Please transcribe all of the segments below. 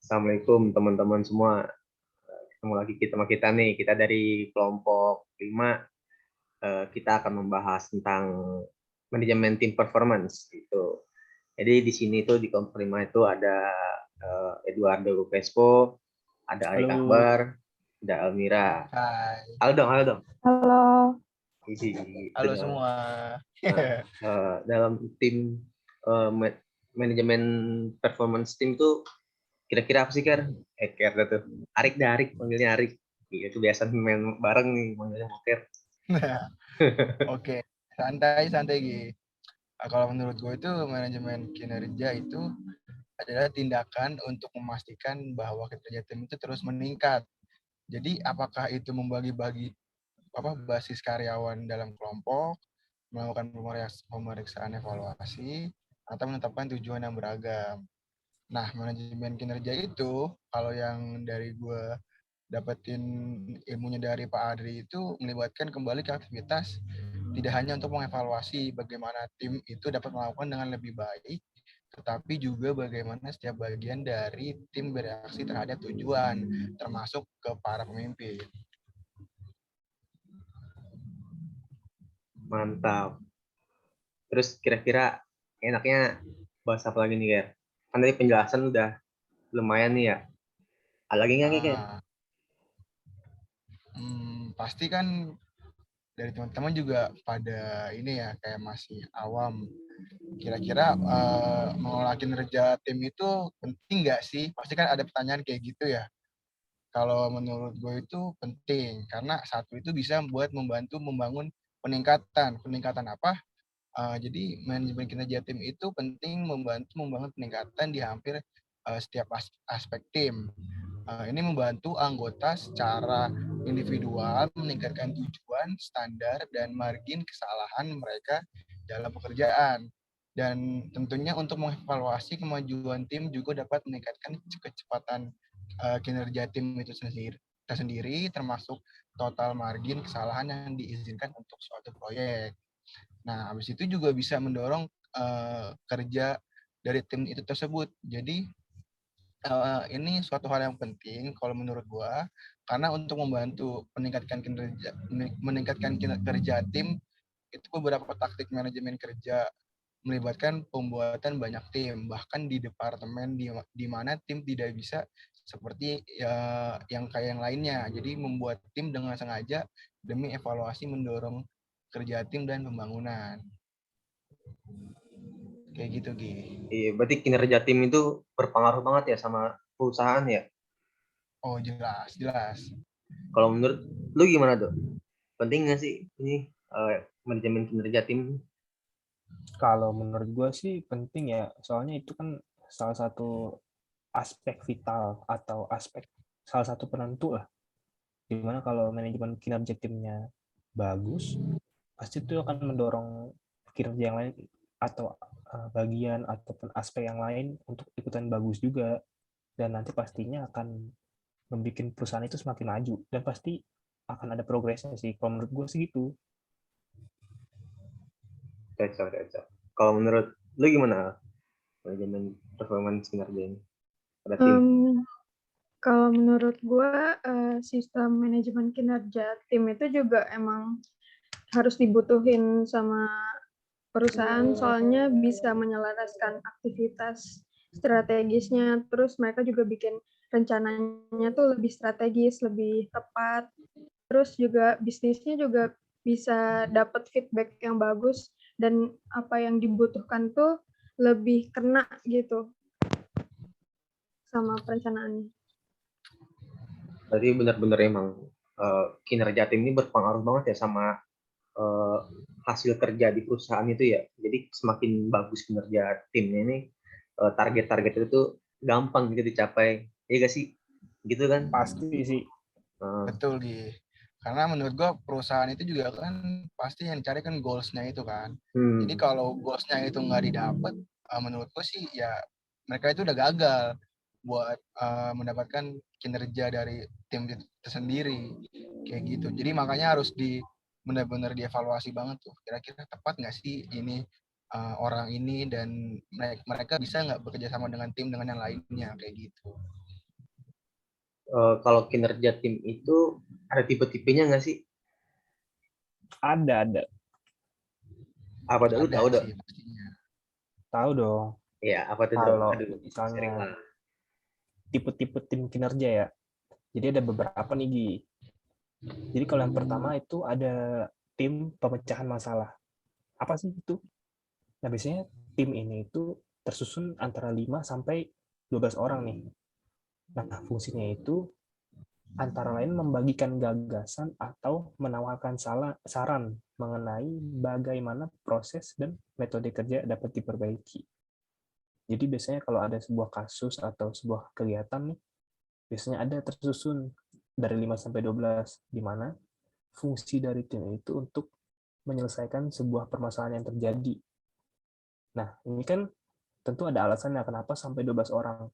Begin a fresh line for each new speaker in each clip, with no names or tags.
Assalamualaikum teman-teman semua. Ketemu lagi sama kita nih. Kita dari kelompok 5. Kita akan membahas tentang manajemen tim performance gitu. Jadi di sini tuh di kelompok 5 itu ada Eduardo Crespo, ada Arik
Halo.
Akbar, ada Almira.
Hai.
Halo dong, halo dong.
Halo.
Halo semua.
Dalam tim manajemen performance tim tuh kira-kira apa sih, Ker? Ker tuh. Arik dah, Arik. Panggilnya Arik. Iya, itu biasa main bareng nih, manggilnya Ker.
Oke, santai Gi. Kalau menurut gue itu manajemen kinerja itu adalah tindakan untuk memastikan bahwa kinerja tim itu terus meningkat. Jadi apakah itu membagi-bagi basis karyawan dalam kelompok, melakukan pemeriksaan evaluasi, atau menetapkan tujuan yang beragam. Nah, manajemen kinerja itu, kalau yang dari gue dapetin ilmunya dari Pak Adri itu melibatkan kembali ke aktivitas tidak hanya untuk mengevaluasi bagaimana tim itu dapat melakukan dengan lebih baik, tetapi juga bagaimana setiap bagian dari tim bereaksi terhadap tujuan, termasuk ke para pemimpin.
Mantap. Terus kira-kira enaknya bahas apa lagi nih, Ker? Kan tadi penjelasan udah lumayan nih ya. Ada lagi nggak, Ker?
Pasti kan dari teman-teman juga pada ini ya, kayak masih awam. Kira-kira mengolah kinerja tim itu penting nggak sih? Pasti kan ada pertanyaan kayak gitu ya. Kalau menurut gue itu penting, karena satu itu bisa membantu membangun peningkatan. Peningkatan apa? Jadi manajemen kinerja tim itu penting membantu membangun peningkatan di hampir setiap aspek tim. Ini membantu anggota secara individual meningkatkan tujuan, standar, dan margin kesalahan mereka dalam pekerjaan. Dan tentunya untuk mengevaluasi kemajuan tim juga dapat meningkatkan kecepatan kinerja tim itu sendiri, termasuk total margin kesalahan yang diizinkan untuk suatu proyek. Nah, habis itu juga bisa mendorong kerja dari tim itu tersebut. Jadi ini suatu hal yang penting kalau menurut gua, karena untuk membantu meningkatkan kinerja tim itu beberapa taktik manajemen kerja melibatkan pembuatan banyak tim, bahkan di departemen di mana tim tidak bisa seperti yang kayak yang lainnya. Jadi membuat tim dengan sengaja demi evaluasi mendorong kerja tim dan pembangunan. Kayak gitu, Gi.
Iya, berarti kinerja tim itu berpengaruh banget ya sama perusahaan ya?
Oh, jelas.
Kalau menurut lu gimana tuh? Penting nggak sih ini manajemen kinerja tim?
Kalau menurut gue sih penting ya, soalnya itu kan salah satu aspek vital atau salah satu penentu lah. Dimana kalau manajemen kinerja timnya bagus, pasti itu akan mendorong kinerja yang lain atau bagian ataupun aspek yang lain untuk ikutan bagus juga. Dan nanti pastinya akan membuat perusahaan itu semakin maju. Dan pasti akan ada progresnya sih. Kalau menurut gue sih gitu.
Cocok. Kalau menurut lu gimana manajemen performance kinerja ini pada tim?
Kalau menurut gue, sistem manajemen kinerja tim itu juga emang harus dibutuhin sama perusahaan, soalnya bisa menyelaraskan aktivitas strategisnya, terus mereka juga bikin rencananya tuh lebih strategis, lebih tepat, terus juga bisnisnya juga bisa dapat feedback yang bagus, dan apa yang dibutuhkan tuh lebih kena gitu sama perencanaannya.
Berarti benar-benar emang kinerja tim ini berpengaruh banget ya sama hasil kerja di perusahaan itu ya. Jadi semakin bagus kinerja timnya ini, target-target itu tuh gampang gitu dicapai. Iya gak sih? Gitu kan?
Pasti sih.
Betul, Gi. Karena menurut gue perusahaan itu juga kan pasti yang dicari kan goals-nya itu kan. Jadi kalau goals-nya itu nggak didapat, menurut gue sih ya mereka itu udah gagal buat mendapatkan kinerja dari tim itu sendiri. Kayak gitu. Jadi makanya harus benar-benar dievaluasi banget tuh. Kira-kira tepat nggak sih ini orang ini, dan mereka bisa nggak bekerja sama dengan tim dengan yang lainnya kayak gitu.
kalau kinerja tim itu ada tipe-tipenya nggak sih?
Ada.
Apa tuh? Lu
Ada
tahu dong?
sih pastinya.
Tahu dong.
Iya, apa tuh dong?
Kalau
Aduh,
misalnya
sharing lah.
tipe-tipe tim kinerja ya. Jadi ada beberapa nih, Gi. Jadi kalau yang pertama itu ada tim pemecahan masalah. Apa sih itu? Nah, biasanya tim ini itu tersusun antara 5 sampai 12 orang nih. Nah, fungsinya itu antara lain membagikan gagasan atau menawarkan saran mengenai bagaimana proses dan metode kerja dapat diperbaiki. Jadi biasanya kalau ada sebuah kasus atau sebuah kegiatan nih, biasanya ada tersusun dari 5 sampai 12, di mana fungsi dari tim itu untuk menyelesaikan sebuah permasalahan yang terjadi. Nah, ini kan tentu ada alasannya kenapa sampai 12 orang.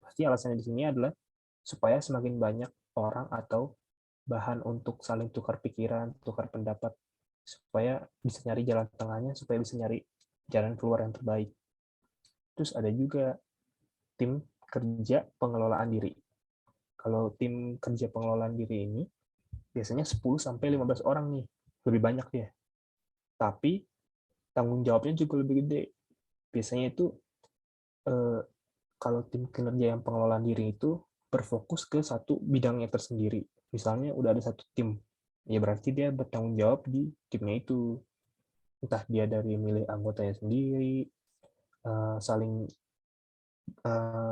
Pasti alasannya di sini adalah supaya semakin banyak orang atau bahan untuk saling tukar pikiran, tukar pendapat, supaya bisa nyari jalan tengahnya, supaya bisa nyari jalan keluar yang terbaik. Terus ada juga tim kerja pengelolaan diri. Kalau tim kerja pengelolaan diri ini biasanya 10 sampai 15 orang nih, lebih banyak ya. Tapi tanggung jawabnya juga lebih gede. Biasanya itu kalau tim kinerja yang pengelolaan diri itu berfokus ke satu bidangnya tersendiri. Misalnya udah ada satu tim, ya berarti dia bertanggung jawab di timnya itu. Entah dia dari milih anggotanya sendiri, saling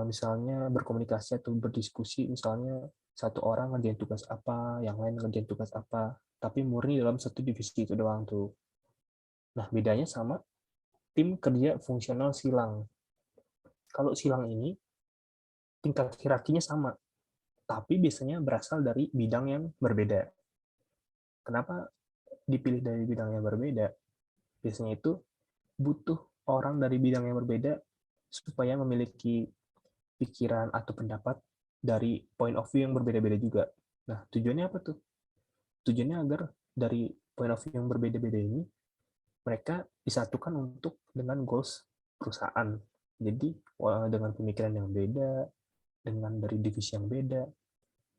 misalnya berkomunikasi atau berdiskusi, misalnya satu orang ngerjain tugas apa, yang lain ngerjain tugas apa, tapi murni dalam satu divisi itu doang tuh. Nah, bedanya sama tim kerja fungsional silang. Kalau silang ini, tingkat hierarkinya sama, tapi biasanya berasal dari bidang yang berbeda. Kenapa dipilih dari bidang yang berbeda? Biasanya itu butuh orang dari bidang yang berbeda supaya memiliki pikiran atau pendapat dari point of view yang berbeda-beda juga. Nah, tujuannya apa tuh? Tujuannya agar dari point of view yang berbeda-beda ini, mereka disatukan untuk dengan goals perusahaan. Jadi, dengan pemikiran yang beda, dengan dari divisi yang beda,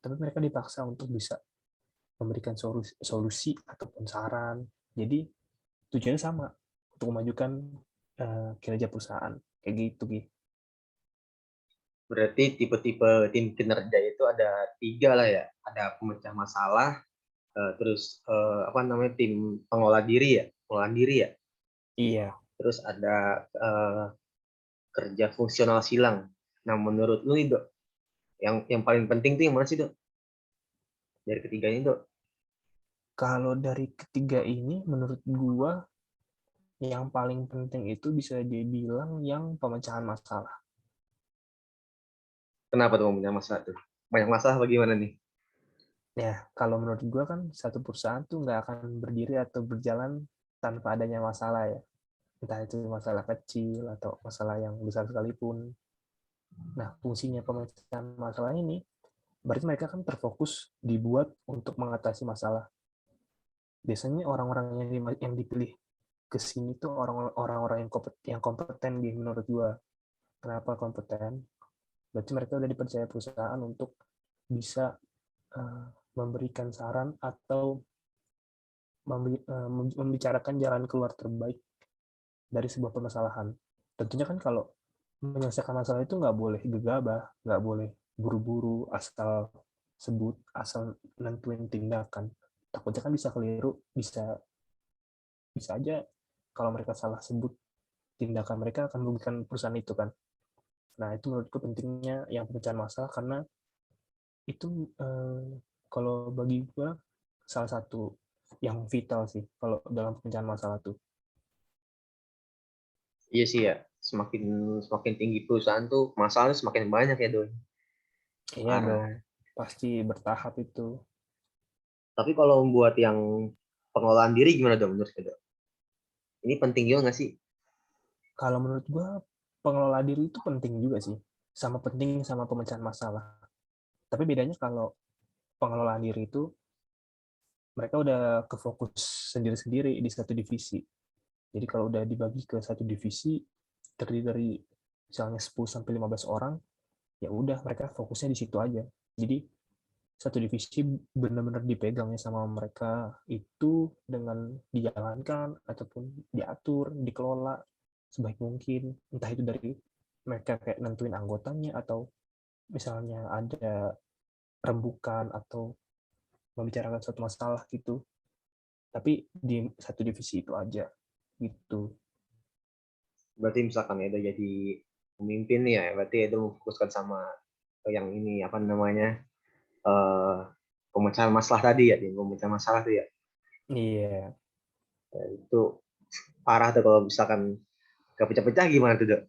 tapi mereka dipaksa untuk bisa memberikan solusi ataupun saran. Jadi, tujuannya sama, untuk memajukan kinerja perusahaan. Kayak gitu, Gi.
Berarti tipe-tipe tim kinerja itu ada 3 lah ya. Ada pemecah masalah, terus apa namanya tim pengolah diri ya, pengolahan diri ya.
Iya.
Terus ada kerja fungsional silang. Nah, menurut lu nih, Dok, yang paling penting tuh yang mana sih, Dok? Dari ketiga ini, Dok?
Kalau dari ketiga ini, menurut gua, yang paling penting itu bisa dibilang yang pemecahan masalah.
Kenapa tuh punya masalah tuh? Banyak masalah bagaimana nih?
Ya, kalau menurut gua kan satu perusahaan tuh nggak akan berdiri atau berjalan tanpa adanya masalah ya. Entah itu masalah kecil atau masalah yang besar sekalipun. Nah, fungsinya pemecahan masalah ini, berarti mereka kan terfokus dibuat untuk mengatasi masalah. Biasanya orang-orang yang dipilih ke sini tuh orang-orang yang kompeten di menurut gua. Kenapa kompeten? Berarti mereka udah dipercaya perusahaan untuk bisa memberikan saran atau membicarakan jalan keluar terbaik dari sebuah permasalahan. Tentunya kan kalau menyelesaikan masalah itu nggak boleh gegabah, nggak boleh buru-buru, asal sebut, asal nentuin tindakan. Takutnya kan bisa keliru, bisa aja kalau mereka salah sebut, tindakan mereka akan merugikan perusahaan itu kan. Nah, itu menurutku pentingnya yang pemecahan masalah, karena itu kalau bagi gue salah satu yang vital sih kalau dalam pemecahan masalah tuh.
Iya sih ya, semakin tinggi perusahaan tuh masalahnya semakin banyak ya, Dok.
Iya dong, pasti bertahap itu.
Tapi kalau buat yang pengolahan diri gimana, Dok, menurut Dok? Ini penting juga nggak sih?
Kalau menurut gue pengelola diri itu penting juga sih, sama penting sama pemecahan masalah. Tapi bedanya kalau pengelolaan diri itu mereka udah ke fokus sendiri-sendiri di satu divisi. Jadi kalau udah dibagi ke satu divisi terdiri dari misalnya 10 sampai 15 orang, ya udah mereka fokusnya di situ aja. Jadi satu divisi benar-benar dipegangnya sama mereka itu dengan dijalankan ataupun diatur, dikelola sebaik mungkin. Entah itu dari mereka kayak nentuin anggotanya atau misalnya ada rembukan atau membicarakan suatu masalah gitu. Tapi di satu divisi itu aja gitu.
Berarti misalkan Edo jadi pemimpin nih ya, berarti Edo memfokuskan sama yang ini apa namanya pemecahan masalah tadi ya, di pemecahan masalah tuh ya.
Iya.
Ya, itu parah tuh kalau misalkan gak pecah-pecah gimana tuh, Dok?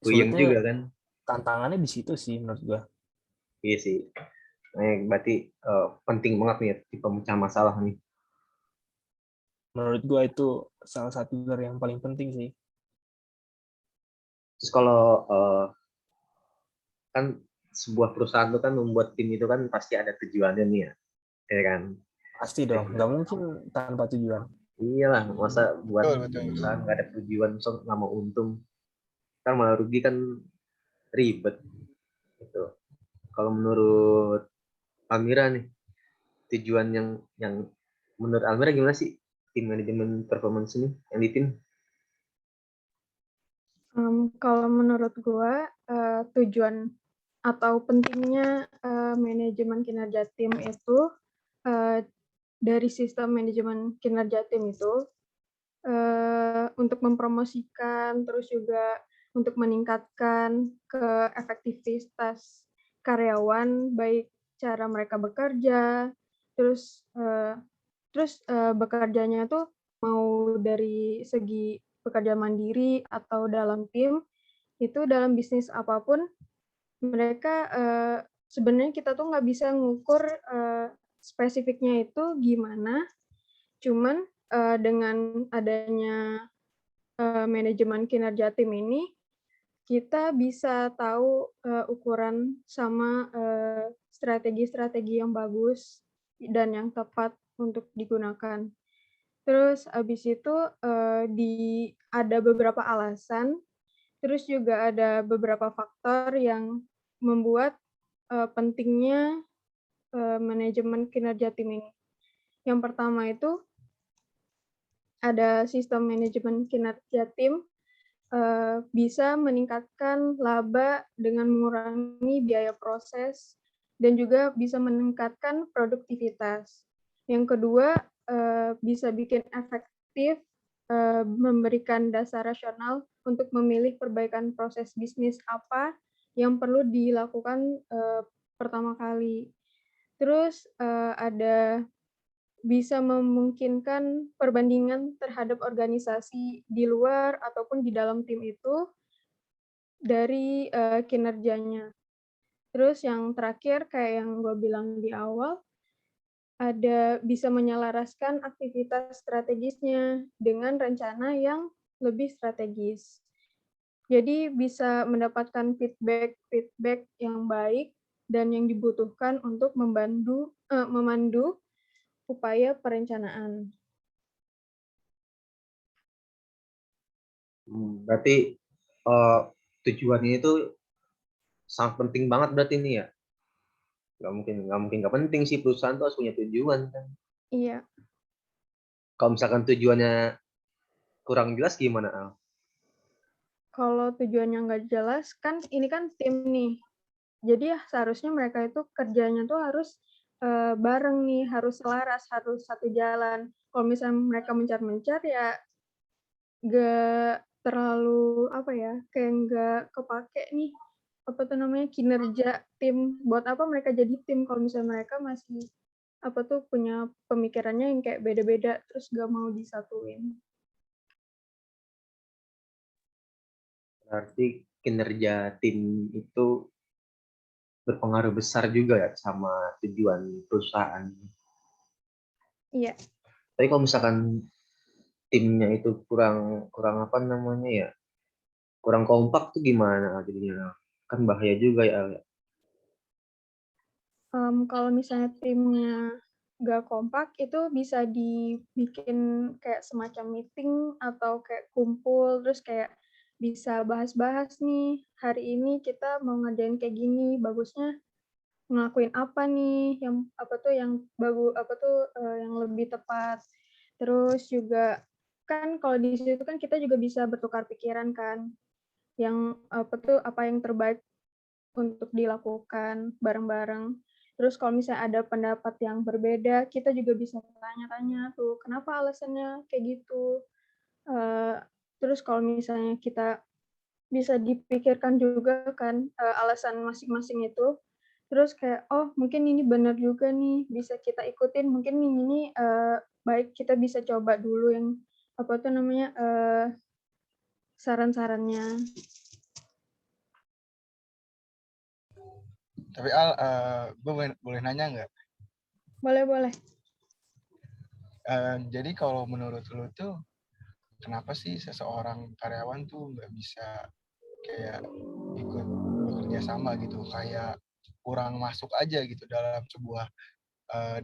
Puyeng
Sulitnya
juga kan?
tantangannya di situ sih menurut gua.
Iya sih. Nah, berarti penting banget nih di pemecahan masalah nih.
Menurut gua itu salah satu dari yang paling penting sih.
Terus kalau kan sebuah perusahaan itu kan membuat tim itu kan pasti ada tujuannya nih ya kan?
Pasti dong, nggak mungkin tanpa tujuan.
Iyalah, masa buat
Betul, betul.
perusahaan nggak ada tujuan, so nggak mau untung, kan malah rugi kan ribet gitu. Kalau menurut Almira nih, tujuan yang menurut Almira gimana sih tim manajemen performance ini yang di tim?
Kalau menurut gue, tujuan atau pentingnya manajemen kinerja tim itu dari sistem manajemen kinerja tim itu untuk mempromosikan, terus juga untuk meningkatkan keefektivitas karyawan, baik cara mereka bekerja, terus bekerjanya tuh mau dari segi bekerja mandiri atau dalam tim, itu dalam bisnis apapun mereka sebenarnya kita tuh nggak bisa ngukur spesifiknya itu gimana, cuman dengan adanya manajemen kinerja tim ini kita bisa tahu ukuran sama strategi-strategi yang bagus dan yang tepat untuk digunakan. Terus habis itu ada beberapa alasan, terus juga ada beberapa faktor yang membuat pentingnya manajemen kinerja tim ini. Yang pertama itu ada sistem manajemen kinerja tim bisa meningkatkan laba dengan mengurangi biaya proses dan juga bisa meningkatkan produktivitas. Yang kedua, bisa bikin efektif, memberikan dasar rasional untuk memilih perbaikan proses bisnis apa yang perlu dilakukan pertama kali. Terus ada bisa memungkinkan perbandingan terhadap organisasi di luar ataupun di dalam tim itu dari kinerjanya. Terus yang terakhir kayak yang gue bilang di awal, ada bisa menyelaraskan aktivitas strategisnya dengan rencana yang lebih strategis. Jadi bisa mendapatkan feedback yang baik dan yang dibutuhkan untuk memandu upaya perencanaan.
Berarti tujuannya itu sangat penting banget berarti ini ya. Nggak mungkin nggak penting sih, perusahaan tuh harus punya tujuan kan.
Iya.
Kalau misalkan tujuannya kurang jelas gimana, Al?
Kalau tujuannya nggak jelas, kan ini kan tim nih. Jadi ya seharusnya mereka itu kerjanya tuh harus bareng nih, harus selaras, harus satu jalan. Kalau misalnya mereka mencar-mencar ya nggak terlalu apa ya, kayak nggak kepake nih apa tuh namanya kinerja tim. Buat apa mereka jadi tim kalau misalnya mereka masih apa tuh punya pemikirannya yang kayak beda-beda terus nggak mau disatuin.
Berarti kinerja tim itu berpengaruh besar juga ya sama tujuan perusahaan.
Iya.
Tapi kalau misalkan timnya itu kurang apa namanya ya, kurang kompak tuh gimana jadinya? Kan bahaya juga ya.
Kalau misalnya timnya nggak kompak, itu bisa dibikin kayak semacam meeting atau kayak kumpul, terus kayak bisa bahas-bahas nih, hari ini kita mau ngerjain kayak gini, bagusnya ngelakuin apa nih, yang apa tuh yang yang lebih tepat. Terus juga kan kalau di situ kan kita juga bisa bertukar pikiran kan, yang apa yang terbaik untuk dilakukan bareng-bareng. Terus kalau misalnya ada pendapat yang berbeda, kita juga bisa tanya-tanya tuh, kenapa alasannya kayak gitu. Terus kalau misalnya kita bisa dipikirkan juga kan, alasan masing-masing itu, terus kayak, "Oh, mungkin ini benar juga nih, bisa kita ikutin, mungkin ini, baik kita bisa coba dulu yang, saran-sarannya."
Tapi Al, gue boleh nanya nggak?
Boleh boleh.
Jadi kalau menurut lu tuh, kenapa sih seseorang karyawan tuh nggak bisa kayak ikut bekerja sama gitu, kayak kurang masuk aja gitu dalam sebuah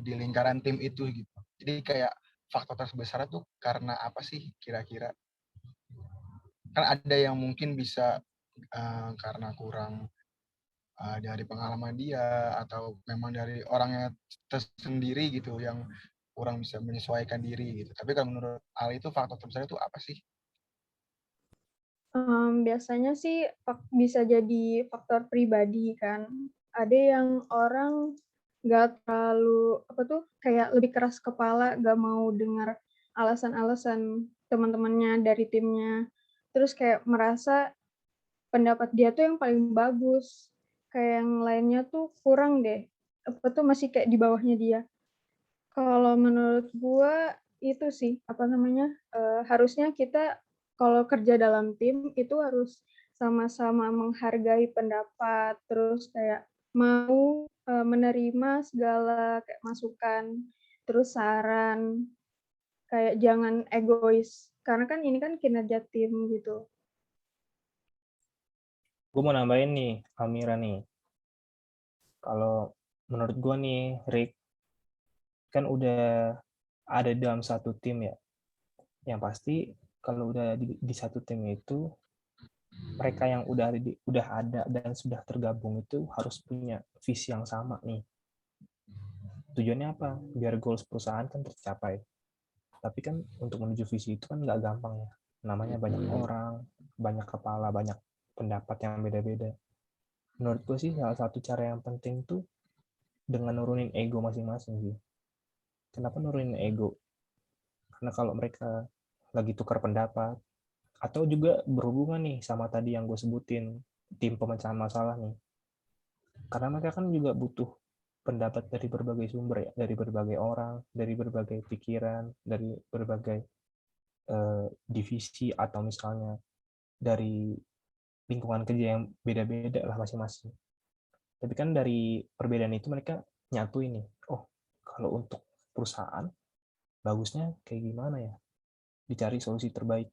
di lingkaran tim itu gitu. Jadi kayak faktor terbesar tuh karena apa sih kira-kira? Kan ada yang mungkin bisa karena kurang dari pengalaman dia atau memang dari orangnya tersendiri gitu yang kurang bisa menyesuaikan diri gitu. Tapi kalau menurut Al itu faktor terbesar itu apa sih?
Biasanya sih bisa jadi faktor pribadi kan. Ada yang orang nggak terlalu, kayak lebih keras kepala, nggak mau dengar alasan-alasan teman-temannya dari timnya. Terus kayak merasa pendapat dia tuh yang paling bagus, kayak yang lainnya tuh kurang deh, masih kayak di bawahnya dia. Kalau menurut gua itu sih, harusnya kita kalau kerja dalam tim itu harus sama-sama menghargai pendapat, terus kayak mau, menerima segala kayak masukan, terus saran, kayak jangan egois, karena kan ini kan kinerja tim gitu.
Gue mau nambahin nih, Almira nih. Kalau menurut gue nih, Rick, kan udah ada dalam satu tim ya. Yang pasti kalau udah di satu tim itu, mereka yang udah ada dan sudah tergabung itu harus punya visi yang sama nih. Tujuannya apa? Biar goals perusahaan kan tercapai. Tapi kan untuk menuju visi itu kan nggak gampang ya. Namanya banyak orang, banyak kepala, banyak pendapat yang beda-beda. Menurut gue sih salah satu cara yang penting tuh dengan nurunin ego masing-masing sih. Kenapa nurunin ego? Karena kalau mereka lagi tukar pendapat, atau juga berhubungan nih sama tadi yang gue sebutin, tim pemecahan masalah nih. Karena mereka kan juga butuh pendapat dari berbagai sumber ya, dari berbagai orang, dari berbagai pikiran, dari berbagai divisi, atau misalnya dari lingkungan kerja yang beda-beda lah masing-masing. Tapi kan dari perbedaan itu mereka nyatu ini, oh kalau untuk perusahaan bagusnya kayak gimana ya, dicari solusi terbaik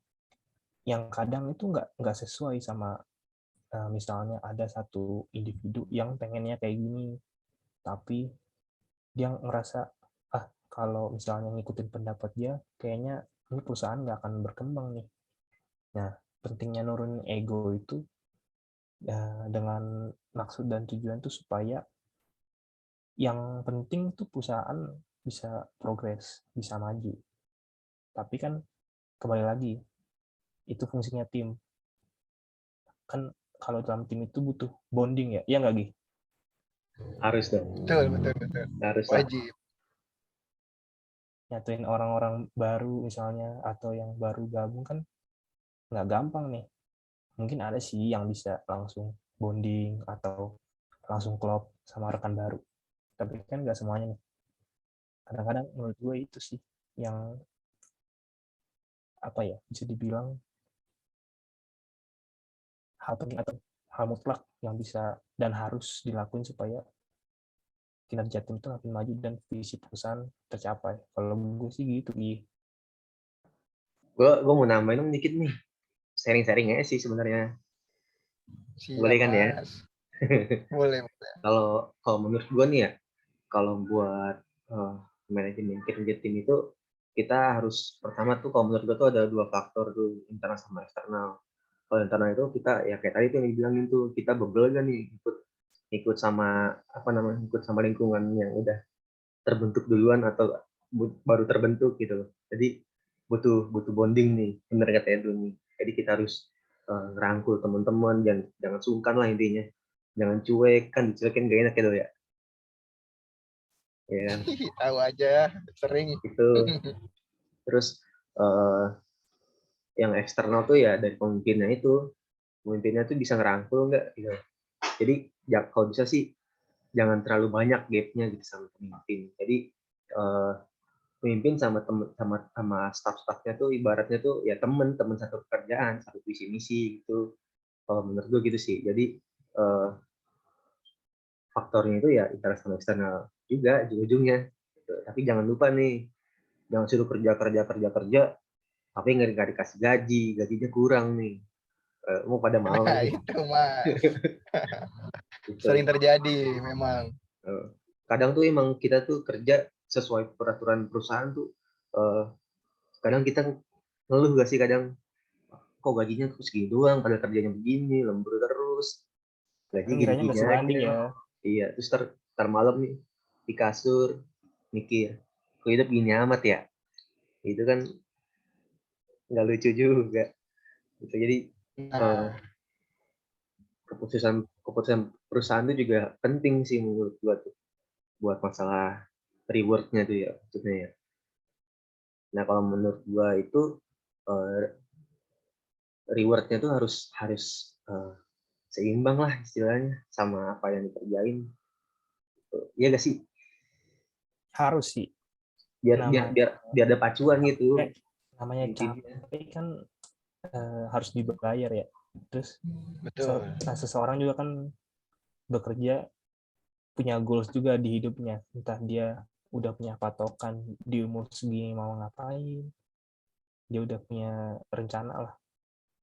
yang kadang itu nggak sesuai sama misalnya ada satu individu yang pengennya kayak gini, tapi dia ngerasa kalau misalnya ngikutin pendapat dia kayaknya ini perusahaan nggak akan berkembang nih. Nah, pentingnya nurunin ego itu dengan maksud dan tujuan itu supaya yang penting tuh perusahaan bisa progres, bisa maju. Tapi kan kembali lagi, itu fungsinya tim. Kan kalau dalam tim itu butuh bonding ya, iya nggak Gi?
Harus dong,
Betul, betul, betul.
harus lah.
Wajib.
Nyatuin orang-orang baru misalnya, atau yang baru gabung kan nggak gampang nih. Mungkin ada sih yang bisa langsung bonding atau langsung klop sama rekan baru. Tapi kan nggak semuanya nih. Kadang-kadang menurut gue itu sih yang apa ya, bisa dibilang hal penting atau hal mutlak yang bisa dan harus dilakuin supaya kinerja tim itu makin maju dan visi perusahaan tercapai. Kalau gue sih gitu, Gi.
Gue mau nambahin dong dikit nih. Sharing-sharing aja sih sebenarnya.
Siap,
Boleh kan ya?
Mas. Boleh, boleh.
Kalau menurut gue nih ya, kalau buat manajemen kerja tim itu kita harus pertama tuh kalau menurut gue tuh ada dua faktor tuh, internal sama eksternal. Kalau internal itu kita ya kayak tadi tuh yang dibilangin tuh, kita bebel kan nih ikut sama apa namanya, ikut sama lingkungan yang udah terbentuk duluan atau baru terbentuk gitu loh. Jadi butuh butuh bonding nih, bener kata Edu nih. Jadi kita harus ngerangkul teman-teman, jangan sungkan lah intinya. Jangan cuek, kan dicuekin gak enak gitu ya. Ya kan?
Tahu aja, sering.
Itu. Terus yang eksternal tuh ya dari pemimpinnya itu. Pemimpinnya tuh bisa ngerangkul nggak gitu. Jadi ya, kalau bisa sih jangan terlalu banyak gapnya gitu sama pemimpin. Jadi pemimpin sama temen sama staff-staffnya tuh ibaratnya tuh ya temen satu pekerjaan, satu visi misi gitu. Kalau menurut gue gitu sih. Jadi faktornya itu ya internal sama eksternal juga ujung-ujungnya. Gitu. Tapi jangan lupa nih, jangan suruh kerja, tapi nggak dikasih gaji, gajinya kurang nih. Mau pada mau
Nah,
nih.
itu Mas.
Gitu.
Sering terjadi memang.
Kadang tuh emang kita tuh kerja sesuai peraturan perusahaan tuh. Kadang kita ngeluh gak sih kadang, kok gajinya segini doang, padahal kerjanya begini, lembur terus, gaji
Kan kiranya nggak
gini-gini
sebanding
aja.
ya.
Iya, terus tar malam nih di kasur mikir, kok hidup gini amat ya? Itu kan nggak lucu juga. Gitu. Jadi
Nah,
keputusan perusahaan itu juga penting sih menurut gua tuh buat masalah rewardnya tuh ya maksudnya ya. Nah kalau menurut gua itu rewardnya tuh harus harus seimbang lah istilahnya sama apa yang dikerjain. Iya gak sih?
Harus sih.
Biar biar
Namanya
biar biar ada pacuan gitu
namanya
intinya.
capek kan harus dibayar ya. Terus
betul.
seseorang juga kan bekerja punya goals juga di hidupnya. Entah dia udah punya patokan di umur segini mau ngapain, dia udah punya rencana lah.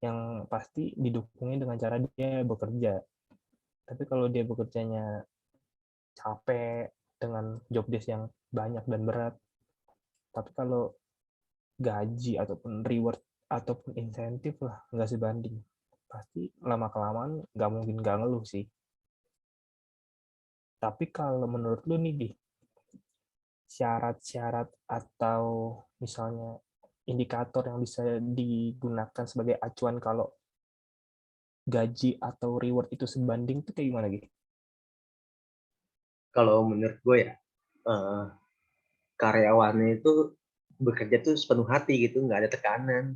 Yang pasti didukungnya dengan cara dia bekerja. Tapi kalau dia bekerjanya capek dengan job desk yang banyak dan berat, tapi kalau gaji ataupun reward ataupun insentif lah nggak sebanding, pasti lama kelamaan nggak mungkin nggak ngeluh sih. Tapi kalau menurut lu nih, Di, syarat-syarat atau misalnya indikator yang bisa digunakan sebagai acuan kalau gaji atau reward itu sebanding tuh kayak gimana gitu?
Kalau menurut gue ya karyawannya itu bekerja tuh sepenuh hati gitu, nggak ada tekanan.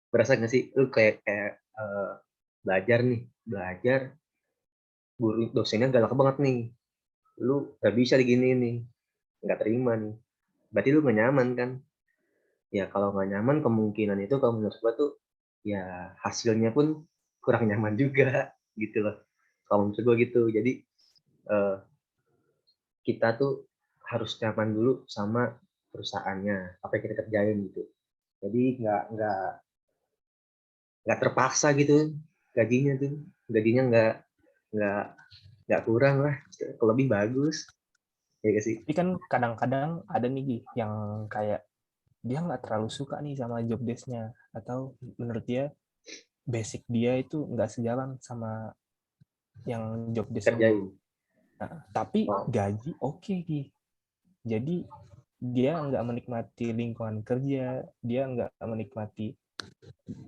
Berasa nggak sih lu kayak kayak belajar guru dosennya galak banget nih, lu nggak bisa digini nih, nggak terima nih, berarti lu nggak nyaman kan. Ya kalau nggak nyaman kemungkinan itu kalau menurut gua tuh ya hasilnya pun kurang nyaman juga gitu loh kalau menurut gua gitu. Jadi eh, kita tuh harus nyaman dulu sama perusahaannya apa yang kita kerjain gitu. Jadi nggak terpaksa gitu gajinya nggak nggak kurang lah, lebih bagus ya gak sih.
Tapi kan kadang-kadang ada nih Gi, yang kayak dia nggak terlalu suka nih sama job desk-nya, atau menurut dia basic dia itu nggak sejalan sama yang job desk-nya.
Kerjain.
Nah, tapi
Oh,
gaji oke Gi. Jadi dia nggak menikmati lingkungan kerja, dia nggak menikmati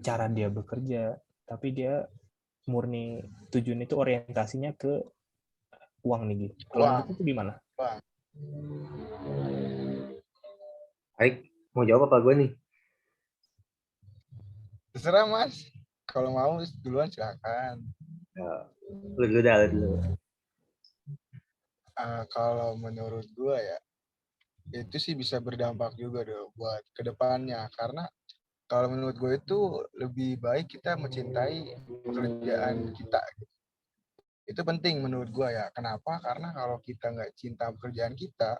cara dia bekerja, tapi dia murni tujuan itu orientasinya ke uang nih Gi. Kalau
Wah,
menurut itu gimana?
wah.
baik, mau jawab apa gue nih?
Terserah Mas. Kalau mau duluan silakan.
Lu dulu dah, lu dulu.
Kalau menurut gue ya, itu sih bisa berdampak juga dong buat kedepannya. Karena kalau menurut gue itu lebih baik kita mencintai pekerjaan kita. Itu penting menurut gue ya. Kenapa? Karena kalau kita nggak cinta pekerjaan kita,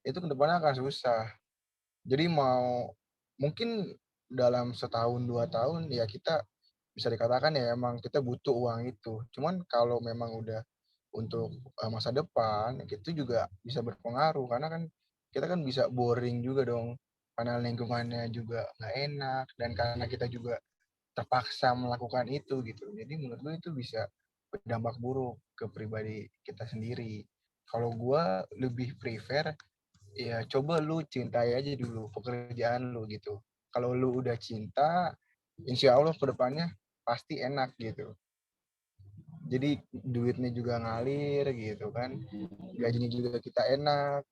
itu kedepannya akan susah. Jadi mungkin dalam setahun 2 tahun ya kita bisa dikatakan ya emang kita butuh uang itu. Cuman kalau memang udah untuk masa depan itu juga bisa berpengaruh karena kan kita kan bisa boring juga dong karena lingkungannya juga nggak enak dan karena kita juga terpaksa melakukan itu gitu. Jadi menurut gue itu bisa berdampak buruk ke pribadi kita sendiri. Kalau gue lebih prefer ya coba lu cintai aja dulu pekerjaan lu gitu. Kalau lu udah cinta, insya Allah kedepannya pasti enak gitu. Jadi duitnya juga ngalir gitu kan, gajinya juga kita enak,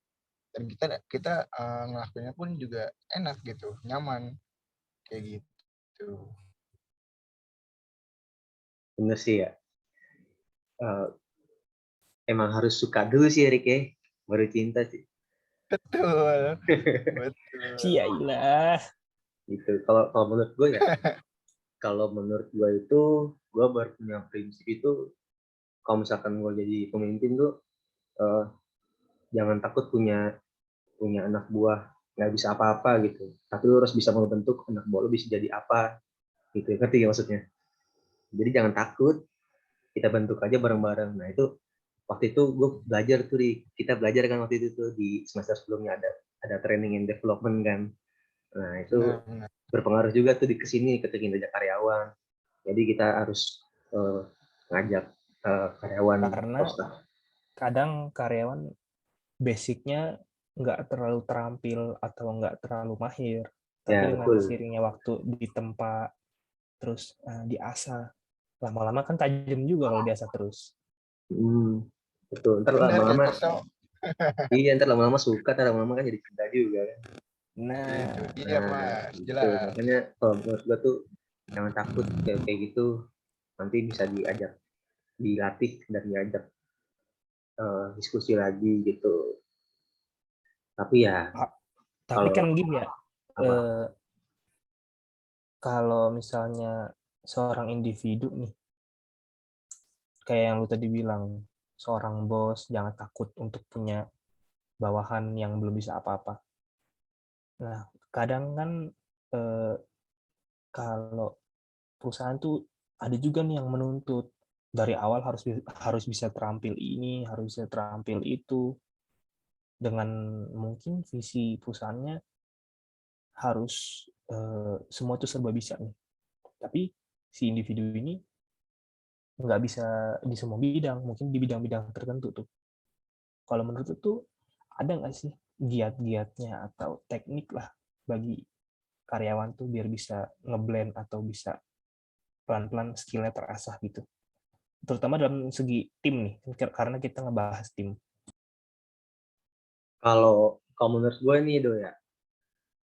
dan kita ngelakuinnya pun juga enak gitu, nyaman kayak gitu.
Bener sih ya. Eh, emang harus suka dulu sih Erik ya, baru cinta sih.
Betul, betul.
Ciyailah.
Gitu. Kalau menurut gue ya, kalau menurut gue itu, gue baru punya prinsip itu, kalau misalkan gue jadi pemimpin tuh, jangan takut punya anak buah nggak bisa apa-apa gitu. Tapi lu harus bisa membentuk anak buah lu bisa jadi apa gitu. Ngerti ya maksudnya? Jadi jangan takut, kita bentuk aja bareng-bareng. Nah itu waktu itu gue belajar tuh kita belajar kan waktu itu tuh di semester sebelumnya ada training and development kan. Nah itu
Benar.
berpengaruh juga tuh di kesini ketika kinerja karyawan. Jadi kita harus ngajak karyawan
Karena
atau staff.
kadang karyawan basicnya nggak terlalu terampil atau nggak terlalu mahir, tapi
Ya
dengan
betul.
seiringnya waktu ditempa terus diasah, lama-lama kan tajam juga kalau diasah terus.
Betul. Ntar
Benar
lama-lama,
kata Sol.
iya ntar lama-lama suka, ntar lama-lama kan jadi cinta juga kan.
Itu
Nah,
dia
Nah,
Mas,
gitu.
jelas.
Makanya kalau menurut gue tuh jangan takut kayak gitu, nanti bisa dilatih dan diajak diskusi lagi gitu. Tapi ya
tapi
kalau
kan gini ya,
apa?
kalau misalnya seorang individu nih, kayak yang lu tadi bilang, seorang bos jangan takut untuk punya bawahan yang belum bisa apa-apa. Nah, kadang kan kalau perusahaan tuh ada juga nih yang menuntut dari awal harus bisa terampil ini, harus bisa terampil itu, dengan mungkin visi perusahaannya harus semua itu serba bisa nih. Tapi si individu ini nggak bisa di semua bidang, mungkin di bidang-bidang tertentu tuh. Kalau menurut itu ada nggak sih giat-giatnya atau teknik lah bagi karyawan tuh biar bisa ngeblend atau bisa pelan-pelan skillnya terasah gitu, terutama dalam segi tim nih, karena kita ngebahas tim.
Kalau menurut gue nih Do ya,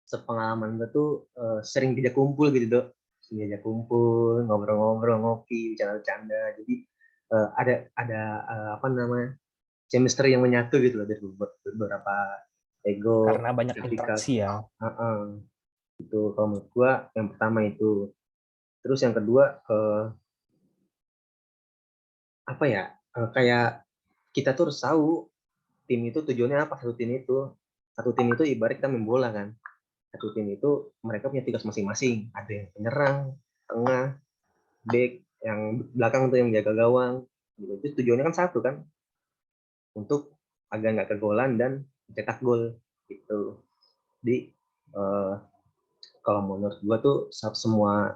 sepengalaman gue tuh sering diajak kumpul gitu Do. Sering diajak kumpul, ngobrol-ngobrol, ngopi, bercanda-bercanda. Jadi ada apa namanya, chemistry yang menyatu gitu loh dari beberapa ego,
Karena banyak
etika.
interaksi ya.
Itu kalau menurut gua yang pertama itu. Terus yang kedua apa ya, kayak kita tuh harus tahu tim itu tujuannya apa. Satu tim itu ibarat kita main bola kan. Satu tim itu mereka punya tugas masing-masing. Ada yang penyerang, tengah, back, yang belakang tuh yang jaga gawang. Itu tujuannya kan satu kan, untuk agar nggak kegolan dan cetak gol gitu. Jadi kalau menurut gua tuh semua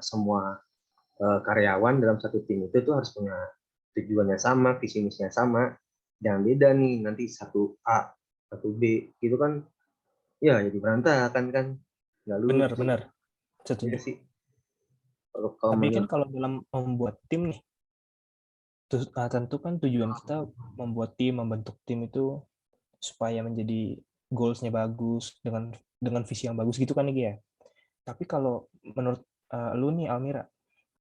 karyawan dalam satu tim itu tuh harus punya tujuannya sama, visi misinya sama. Jangan beda nih, nanti satu A, satu B gitu kan, ya jadi berantakan kan, nggak lucu.
Benar
Iya
setuju.
sih. Kalau
Tapi kan
menurut
kalau dalam membuat tim nih, tentu kan tujuan kita membuat tim, membentuk tim itu supaya menjadi goals-nya bagus dengan visi yang bagus gitu kan nih ya. Tapi kalau menurut lu nih Almira,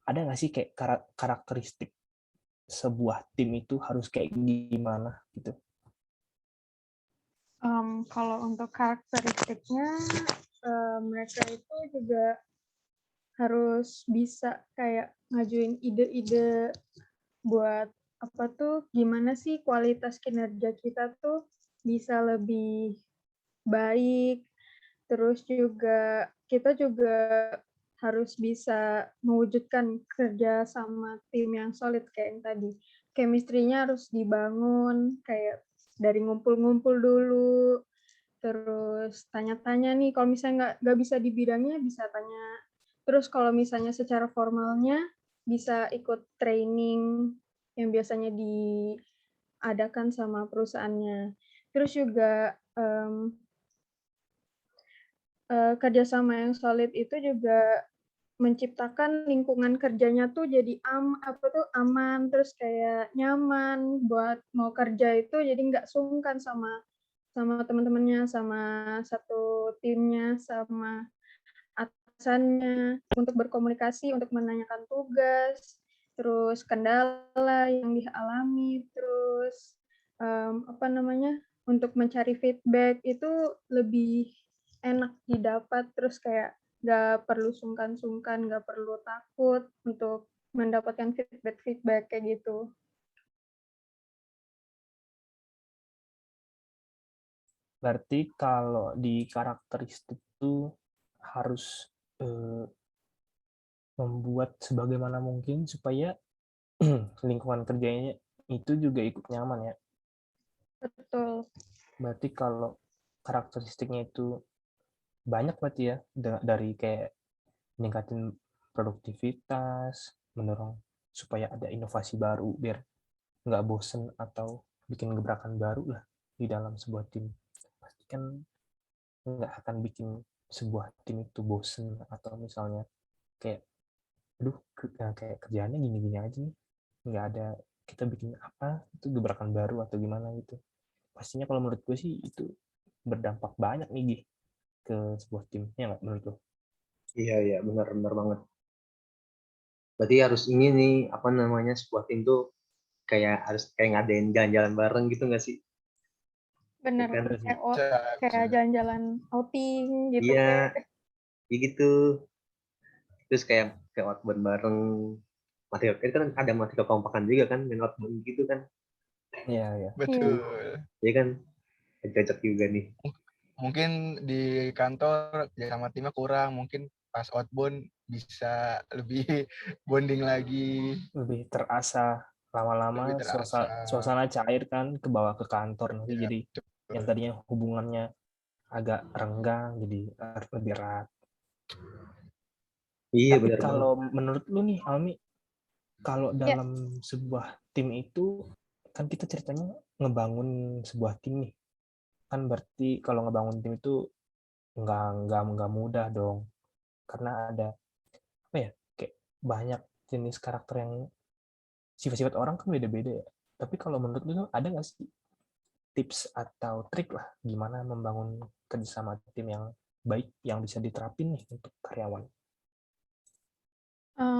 ada nggak sih kayak karakteristik sebuah tim itu harus kayak gimana gitu?
Kalau untuk karakteristiknya, mereka itu juga harus bisa kayak ngajuin ide-ide buat apa tuh, gimana sih kualitas kinerja kita tuh bisa lebih baik. Terus juga kita juga harus bisa mewujudkan kerja sama tim yang solid kayak yang tadi. Chemistry-nya harus dibangun, kayak dari ngumpul-ngumpul dulu, terus tanya-tanya nih, kalau misalnya nggak bisa di bidangnya, bisa tanya Terus kalau misalnya secara formalnya bisa ikut training yang biasanya diadakan sama perusahaannya. Terus juga kerjasama yang solid itu juga menciptakan lingkungan kerjanya tuh jadi aman, terus kayak nyaman buat mau kerja itu, jadi nggak sungkan sama teman-temannya, sama satu timnya, sama atasannya, untuk berkomunikasi, untuk menanyakan tugas, terus kendala yang dialami, terus untuk mencari feedback itu lebih enak didapat, terus kayak nggak perlu sungkan-sungkan, nggak perlu takut untuk mendapatkan feedback kayak gitu.
Berarti kalau di karakteristik itu harus membuat sebagaimana mungkin supaya lingkungan kerjanya itu juga ikut nyaman ya.
Betul.
Berarti kalau karakteristiknya itu banyak berarti ya, dari kayak meningkatin produktivitas, mendorong supaya ada inovasi baru biar nggak bosen atau bikin gebrakan baru lah di dalam sebuah tim. Pasti kan nggak akan bikin sebuah tim itu bosen atau misalnya kayak aduh kayak kerjaannya gini-gini aja nih, nggak ada kita bikin apa itu gebrakan baru atau gimana gitu. Pastinya kalau menurut gue sih itu berdampak banyak nih Gi, ke sebuah tim, ya nggak menurut lo?
Iya, benar banget. Berarti harus ini nih, sebuah tim tuh harus kayak ngadain jalan-jalan bareng gitu nggak sih?
Bener,
Kan?
Bener sih.
kayak jalan-jalan outing gitu.
Iya, gitu. Terus kayak outbound bareng, material itu kan ada material kompakan juga kan, main outbound gitu kan.
Iya.
Betul.
Jadi kan cocok juga nih.
Mungkin di kantor ya sama timnya kurang, mungkin pas outbound bisa lebih bonding lagi,
Lebih terasa lama-lama
lebih terasa.
suasana cair kan ke bawah ke kantor nanti,
Ya,
jadi yang tadinya hubungannya agak renggang jadi lebih erat.
Iya,
Tapi
benar banget.
kalau menurut lu nih Almi, kalau dalam sebuah tim itu kan kita ceritanya ngebangun sebuah tim nih, kan berarti kalau ngebangun tim itu nggak mudah dong, karena ada apa ya, kayak banyak jenis karakter yang sifat-sifat orang kan beda-beda ya. Tapi kalau menurut lu ada nggak sih tips atau trik lah gimana membangun kerjasama tim yang baik yang bisa diterapin nih untuk karyawan?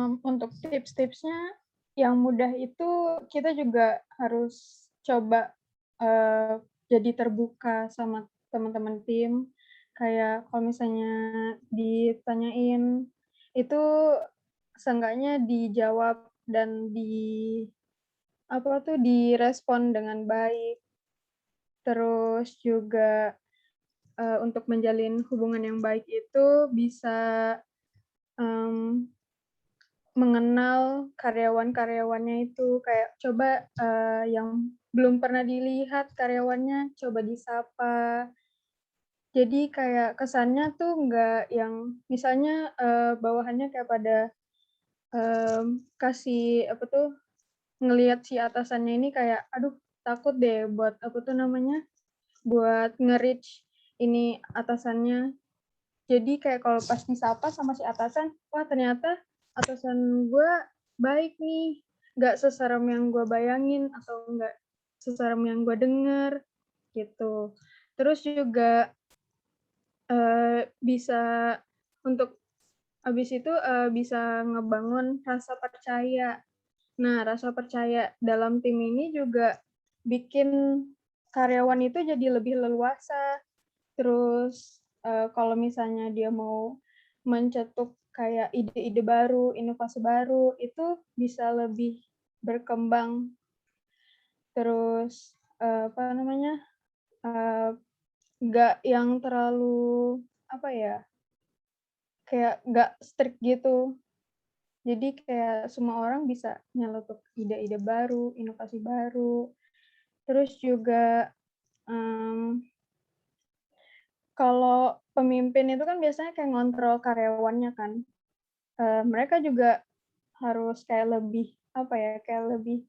Untuk tips-tipsnya yang mudah itu kita juga harus coba jadi terbuka sama teman-teman tim. Kayak kalau misalnya ditanyain itu seenggaknya dijawab dan direspon dengan baik. Terus juga untuk menjalin hubungan yang baik itu bisa mengenal karyawan-karyawannya itu, kayak coba yang belum pernah dilihat karyawannya, coba disapa. Jadi kayak kesannya tuh nggak yang misalnya bawahannya kayak pada kasih ngelihat si atasannya ini kayak, aduh takut deh buat buat nge-reach ini atasannya. Jadi kayak kalau pas disapa sama si atasan, wah ternyata atasan gue baik nih, nggak seserem yang gue bayangin atau nggak seserem yang gue denger gitu. Terus juga bisa untuk habis itu bisa ngebangun rasa percaya. Nah, rasa percaya dalam tim ini juga bikin karyawan itu jadi lebih leluasa. Terus kalau misalnya dia mau mencetuk kayak ide-ide baru, inovasi baru, itu bisa lebih berkembang. Terus nggak yang terlalu kayak nggak strict gitu. Jadi kayak semua orang bisa nyeletuk ide-ide baru, inovasi baru. Terus juga kalau pemimpin itu kan biasanya kayak ngontrol karyawannya kan. mereka juga harus kayak lebih apa ya, kayak lebih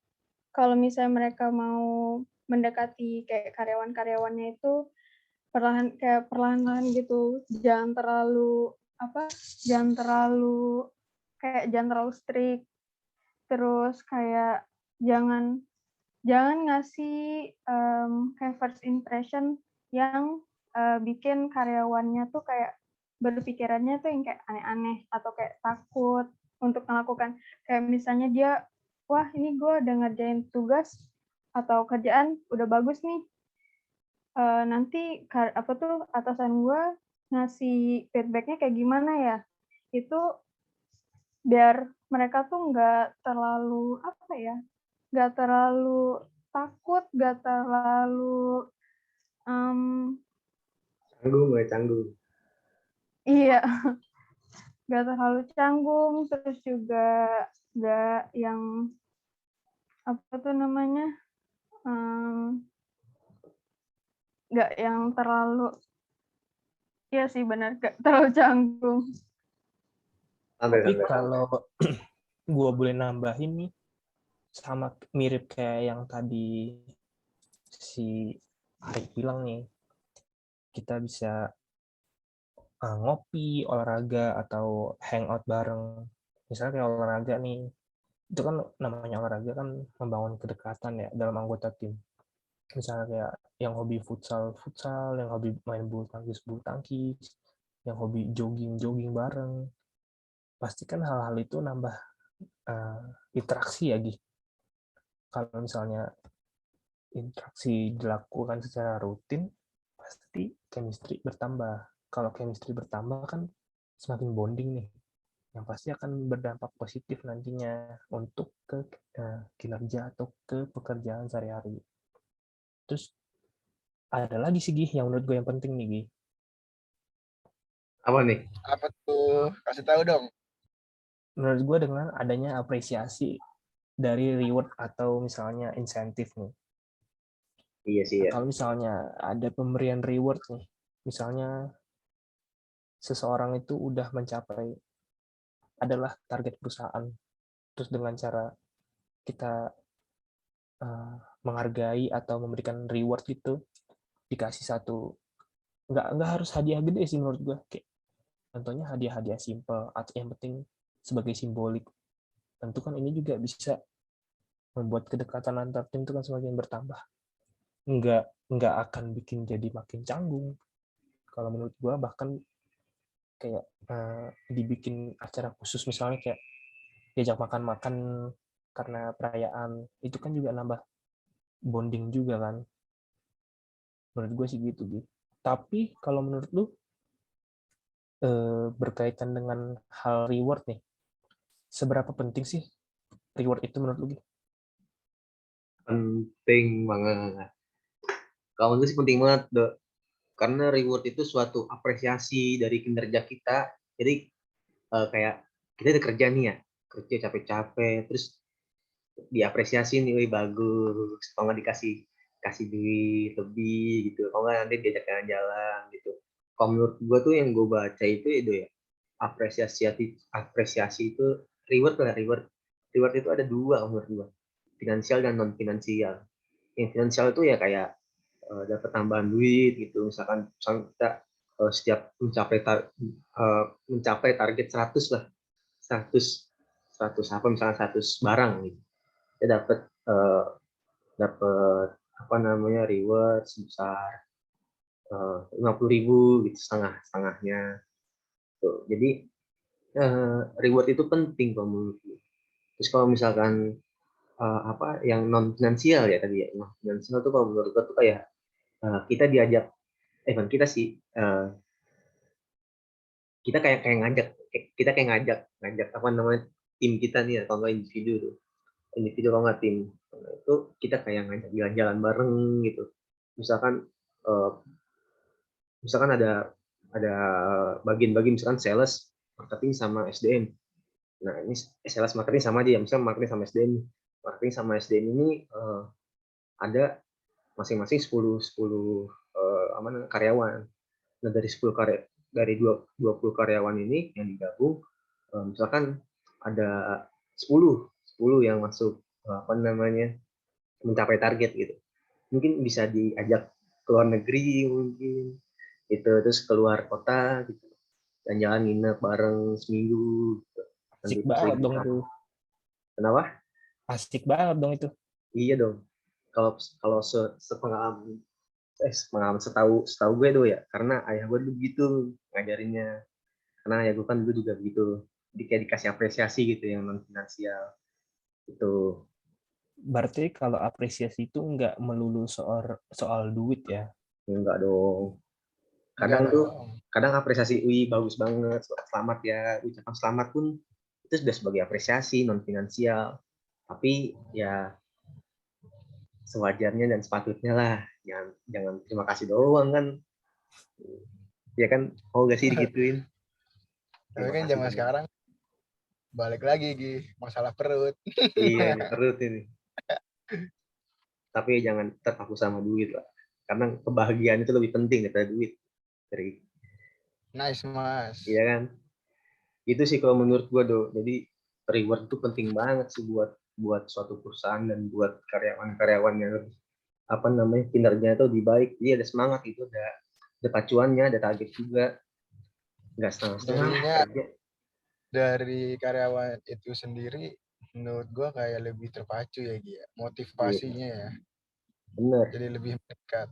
kalau misalnya mereka mau mendekati kayak karyawan-karyawannya itu perlahan-lahan gitu, jangan terlalu jangan terlalu strict, terus kayak jangan ngasih kayak first impression yang bikin karyawannya tuh kayak berpikirannya tuh yang kayak aneh-aneh atau kayak takut untuk melakukan, kayak misalnya dia, wah ini gue udah ngerjain tugas atau kerjaan udah bagus nih, nanti atasan gue ngasih feedbacknya kayak gimana ya, itu biar mereka tuh nggak terlalu takut, nggak terlalu
Canggung.
iya, nggak terlalu canggung, terus juga nggak yang nggak yang terlalu, iya sih benar, nggak terlalu canggung.
Tapi kalau gue boleh nambahin nih, sama mirip kayak yang tadi si Arik bilang nih, kita bisa ngopi, olahraga, atau hangout bareng. Misalnya kayak olahraga nih, itu kan namanya olahraga kan membangun kedekatan ya dalam anggota tim. Misalnya kayak yang hobi futsal, yang hobi main bulu tangkis, yang hobi jogging bareng. Pasti kan hal-hal itu nambah interaksi ya, Gi. Kalau misalnya interaksi dilakukan secara rutin, pasti chemistry bertambah. Kalau chemistry bertambah kan semakin bonding nih, yang pasti akan berdampak positif nantinya untuk ke kinerja atau ke pekerjaan sehari-hari. Terus ada lagi sih, Gi, yang menurut gue yang penting nih, Gi.
Apa nih?
Apa tuh? Kasih tahu dong.
Menurut gue dengan adanya apresiasi dari reward atau misalnya insentif nih.
Iya sih ya.
Kalau misalnya ada pemberian reward nih, misalnya seseorang itu udah mencapai adalah target perusahaan, terus dengan cara kita menghargai atau memberikan reward itu, dikasih satu, nggak harus hadiah gede sih menurut gue, kayak contohnya hadiah-hadiah simple atau yang penting sebagai simbolik. Tentu kan ini juga bisa membuat kedekatan antar tim itu kan semakin bertambah, nggak akan bikin jadi makin canggung. Kalau menurut gue bahkan kayak dibikin acara khusus, misalnya kayak diajak makan-makan karena perayaan, itu kan juga nambah bonding juga kan. Menurut gue sih gitu, gitu. Tapi kalau menurut lu berkaitan dengan hal reward nih, seberapa penting sih reward itu menurut lu?
Penting banget. Kalau itu sih penting banget, Dok. Karena reward itu suatu apresiasi dari kinerja kita. Jadi kayak kita udah kerja nih ya, kerja capek-capek, terus diapresiasi nih, wih bagus, kalau nggak kasih duit lebih gitu, kalau nggak nanti diajak jalan-jalan gitu. Kalau menurut gue tuh yang gue baca itu ya, apresiasi itu reward itu ada dua menurut gue, finansial dan non finansial. Yang finansial itu ya kayak dapat tambahan duit gitu, misalkan kita setiap mencapai target 100 lah, 100 apa misalnya 100 barang gitu, kita dapat apa namanya reward sebesar 50.000 gitu, setengahnya tuh. Jadi reward itu penting kalau menurutku. Terus kalau misalkan apa yang non finansial ya tadi ya, non finansial tuh kalau menurut gue tuh kayak kita diajak, kan kita sih kita kayak ngajak apa namanya tim kita nih ya, kalau nggak individu kalau nggak tim, itu kita kayak ngajak jalan-jalan bareng gitu. Misalkan ada bagian-bagian, misalkan sales, marketing sama SDM. Nah ini sales marketing sama dia, misalnya marketing sama SDM. Marketing sama SDM ini ada masing-masing 10 karyawan. Nah dari 20 karyawan ini yang digabung, Misalkan ada 10 yang masuk mencapai target gitu. Mungkin bisa diajak ke luar negeri mungkin itu, terus keluar kota gitu. Jalan-jalan nginep bareng seminggu gitu.
Asik banget dong itu.
Kenapa?
Asik banget dong itu.
Iya dong. Kalau sepengalaman setahu gue tuh ya, karena ayah gue dulu gitu ngajarinnya. Karena ayah gue kan dulu juga begitu. Jadi kayak dikasih apresiasi gitu yang non finansial. Itu
Berarti kalau apresiasi itu nggak melulu soal duit ya.
enggak dong.
Enggak dong.
Kadang apresiasi, wih bagus banget, selamat ya, ucapan selamat pun itu sudah sebagai apresiasi non finansial. Tapi ya sewajarnya dan sepatutnya lah, jangan terima kasih doang kan. Ya kan, gak sih digituin.
Tapi
Terima
kan
kasih
zaman
doang.
sekarang balik lagi masalah perut.
Iya, ini perut ini. Tapi jangan terpaku sama duit lah. Karena kebahagiaan itu lebih penting daripada duit.
Nice, Mas.
Iya kan? Itu sih kalau menurut gua do. Jadi reward itu penting banget sih buat suatu perusahaan dan buat karyawan-karyawan yang kinerjanya itu lebih baik. Jadi ada semangat itu, ada pacuannya, ada target juga. Nggak setengah-setengah
Jadinya
kerja.
dari karyawan itu sendiri menurut gua kayak lebih terpacu ya Gia. Motivasinya ya.
Bener,
Jadi lebih mendekat.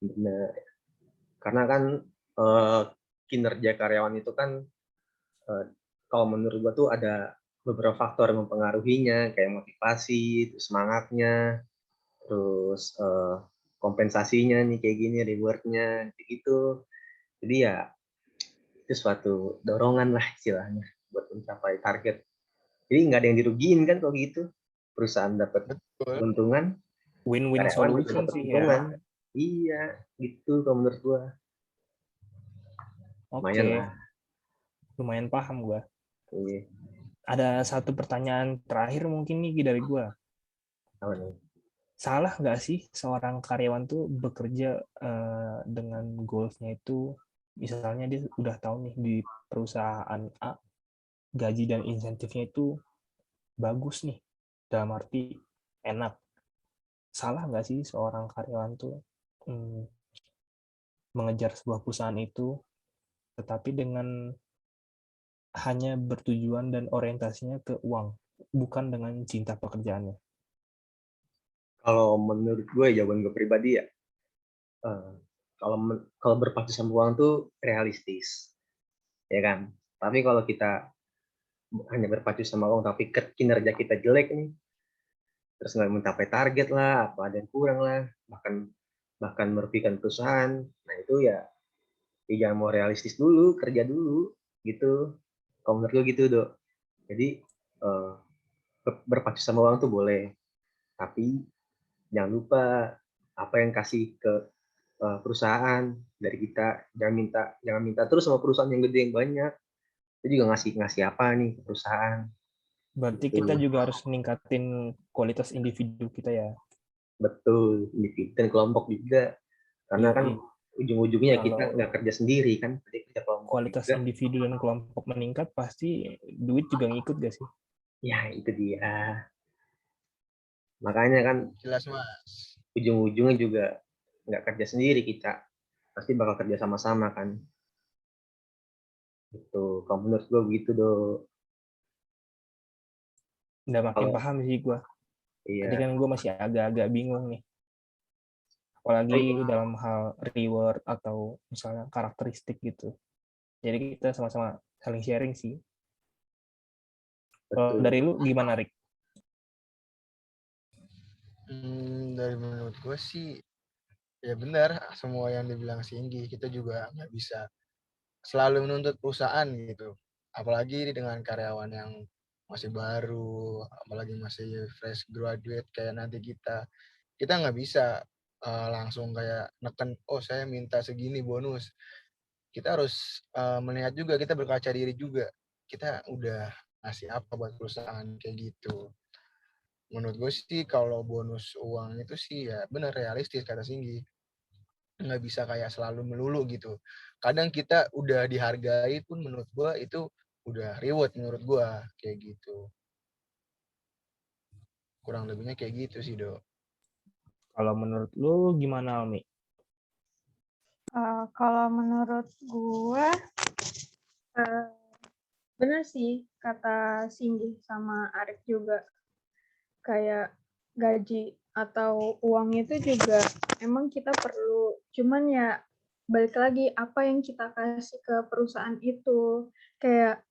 bener. Karena kan kinerja karyawan itu kan kalau menurut gua tuh ada beberapa faktor yang mempengaruhinya, kayak motivasi, terus semangatnya, terus kompensasinya nih kayak gini, rewardnya gitu. Jadi ya itu suatu dorongan lah istilahnya buat mencapai target. Jadi nggak ada yang dirugiin kan kalau gitu. Perusahaan dapat
Betul.
keuntungan,
Win-win
karyawan juga
solution
dapat
sih
keuntungan.
ya.
Iya, gitu kalau menurut gua. Lumayan
Oke,
lah.
lumayan paham gua.
Iya.
Ada satu pertanyaan terakhir mungkin nih dari gua.
Apa nih?
Salah nggak sih seorang karyawan tuh bekerja dengan goals-nya itu, misalnya dia udah tahu nih di perusahaan A gaji dan insentifnya itu bagus nih, dalam arti enak. Salah nggak sih seorang karyawan tuh mengejar sebuah perusahaan itu, tetapi dengan hanya bertujuan dan orientasinya ke uang, bukan dengan cinta pekerjaannya?
Kalau menurut gue, jawaban gue pribadi ya, kalau berpacu sama uang tuh realistis, ya kan. Tapi kalau kita hanya berpacu sama uang tapi kinerja kita jelek nih, terus nggak mencapai target lah, apa ada yang kurang lah, bahkan merugikan perusahaan, nah itu ya jangan mau realistis dulu, kerja dulu gitu. Kalau menurut gue gitu dok. Jadi berpacu sama uang tuh boleh, tapi jangan lupa apa yang kasih ke perusahaan dari kita. Jangan minta terus sama perusahaan yang gede yang banyak. Kita juga ngasih apa nih ke perusahaan.
Berarti
Gitu.
kita juga harus meningkatin kualitas individu kita ya.
Betul, individu dan kelompok juga. Karena kan ujung-ujungnya kita
Kalau
nggak kerja sendiri kan, kerja kelompok
kualitas
juga.
individu dan kelompok meningkat, pasti duit juga ngikut gak sih?
Ya itu dia. Makanya kan
Jelas, Mas.
ujung-ujungnya juga nggak kerja sendiri kita, pasti bakal kerja sama-sama kan. Itu kalau menurut gue begitu dok.
Udah makin
Kalau
paham sih gue. Tadi
iya,
kan gue masih agak-agak bingung nih. Apalagi dalam hal reward atau misalnya karakteristik gitu. Jadi kita sama-sama saling sharing sih. Kalau
betul.
dari lu gimana, Rick?
Dari menurut gue sih ya benar semua yang dibilang Singgi. Kita juga nggak bisa selalu menuntut perusahaan gitu. Apalagi dengan karyawan yang masih baru, apalagi masih fresh graduate kayak nanti kita nggak bisa langsung kayak neken, oh saya minta segini bonus. Kita harus melihat juga, kita berkaca diri juga. Kita udah ngasih apa buat perusahaan kayak gitu. Menurut gue sih kalau bonus uang itu sih ya benar realistis kata Singgi. Nggak bisa kayak selalu melulu gitu. Kadang kita udah dihargai pun menurut gue itu udah reward menurut gue kayak gitu. Kurang lebihnya kayak gitu sih, Do.
Kalau menurut lu gimana, Almi?
Kalau menurut gue, bener sih kata Cindy sama Arif juga, kayak gaji atau uang itu juga emang kita perlu, cuman ya balik lagi apa yang kita kasih ke perusahaan itu. Kayak